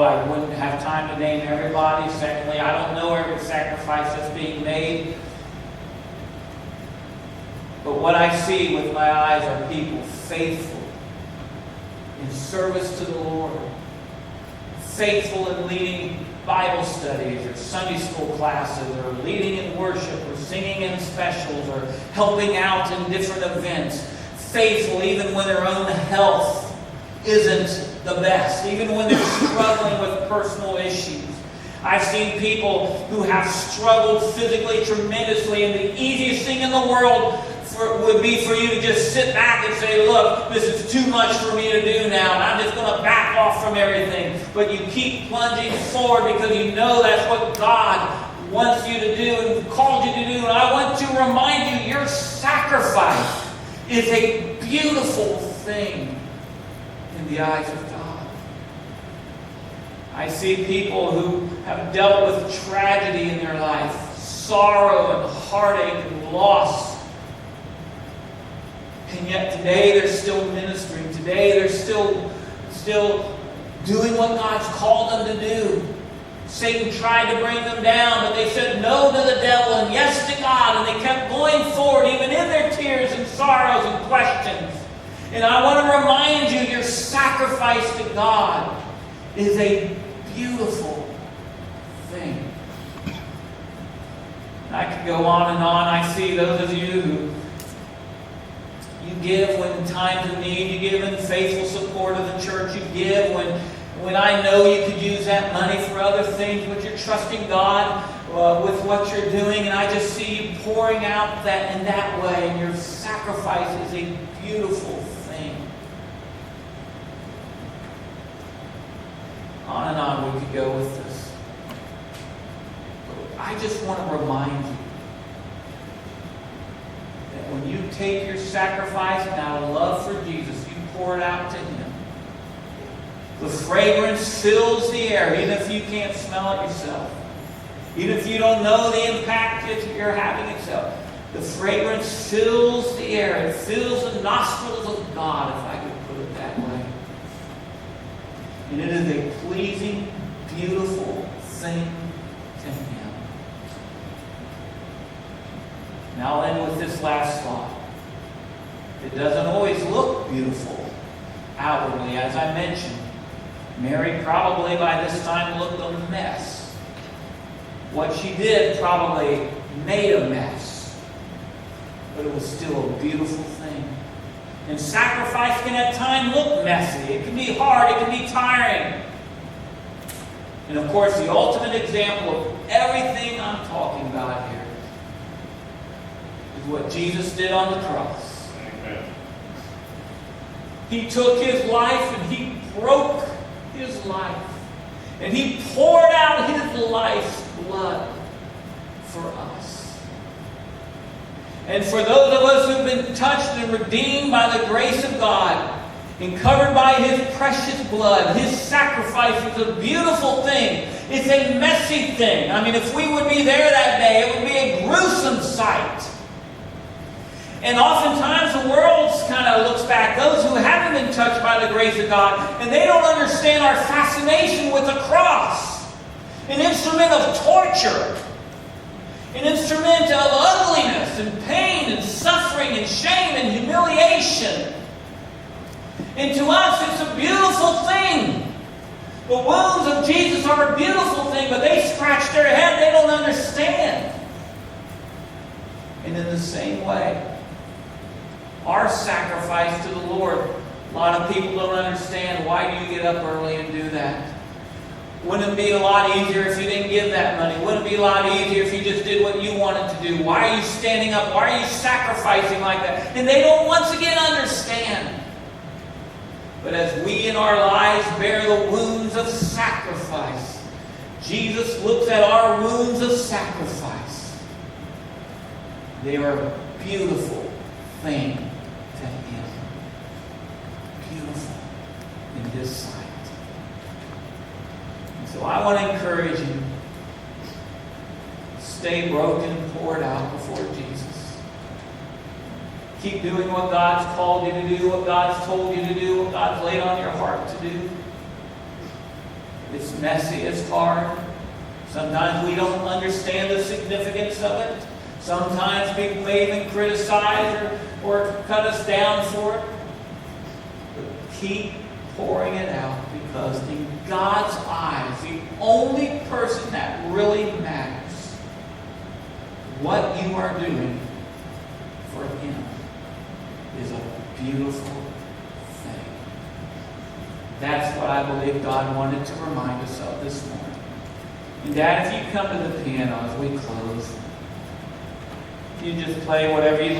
I wouldn't have time to name everybody. Secondly, I don't know every sacrifice that's being made. But what I see with my eyes are people faithful in service to the Lord, faithful in leading Bible studies or Sunday school classes, or leading in worship, or singing in specials, or helping out in different events. Faithful even when their own health isn't the best, even when they're struggling with personal issues. I've seen people who have struggled physically tremendously, and the easiest thing in the world would be for you to just sit back and say, look, this is too much for me to do now, and I'm just going to back off from everything. But you keep plunging forward because you know that's what God wants you to do and called you to do. And I want to remind you, your sacrifice is a beautiful thing in the eyes of God. I see people who have dealt with tragedy in their life, sorrow and heartache and loss. And yet today they're still ministering. Today they're still doing what God's called them to do. Satan tried to bring them down, but they said no to the devil and yes to God. And they kept going forward, even in their tears and sorrows and questions. And I want to remind you, your sacrifice to God is a beautiful thing. And I could go on and on. I see those of you who you give when times of need. You give in faithful support of the church. You give when I know you could use that money for other things, but you're trusting God with what you're doing. And I just see you pouring out that in that way. And your sacrifice is a beautiful thing. On and on we could go with this. But I just want to remind you, when you take your sacrifice and out of love for Jesus, you pour it out to Him. The fragrance fills the air, even if you can't smell it yourself. Even if you don't know the impact that you're having itself. The fragrance fills the air. It fills the nostrils of God, if I could put it that way. And it is a pleasing, beautiful thing to Him. Now I'll end with this last thought. It doesn't always look beautiful outwardly. As I mentioned, Mary probably by this time looked a mess. What she did probably made a mess. But it was still a beautiful thing. And sacrifice can at times look messy. It can be hard. It can be tiring. And of course, the ultimate example of everything I'm talking about here is what Jesus did on the cross. Amen. He took His life and He broke His life. And He poured out His life's blood for us. And for those of us who've been touched and redeemed by the grace of God and covered by His precious blood, His sacrifice is a beautiful thing. It's a messy thing. I mean, if we would be there that day, it would be a gruesome sight. And oftentimes the world kind of looks back, those who haven't been touched by the grace of God, and they don't understand our fascination with the cross. An instrument of torture. An instrument of ugliness and pain and suffering and shame and humiliation. And to us it's a beautiful thing. The wounds of Jesus are a beautiful thing, but they scratch their head, they don't understand. And in the same way, our sacrifice to the Lord, a lot of people don't understand. Why do you get up early and do that? Wouldn't it be a lot easier if you didn't give that money? Wouldn't it be a lot easier if you just did what you wanted to do? Why are you standing up? Why are you sacrificing like that? And they don't once again understand. But as we in our lives bear the wounds of sacrifice, Jesus looks at our wounds of sacrifice. They are a beautiful thing to Him. Beautiful in His sight. And so I want to encourage you, stay broken and poured out before Jesus. Keep doing what God's called you to do, what God's told you to do, what God's laid on your heart to do. It's messy, it's hard. Sometimes we don't understand the significance of it. Sometimes people may even criticize or cut us down for it. But keep pouring it out, because in God's eyes, the only person that really matters, what you are doing for Him, is a beautiful thing. That's what I believe God wanted to remind us of this morning. And Dad, if you come to the piano as we close, you just play whatever you like.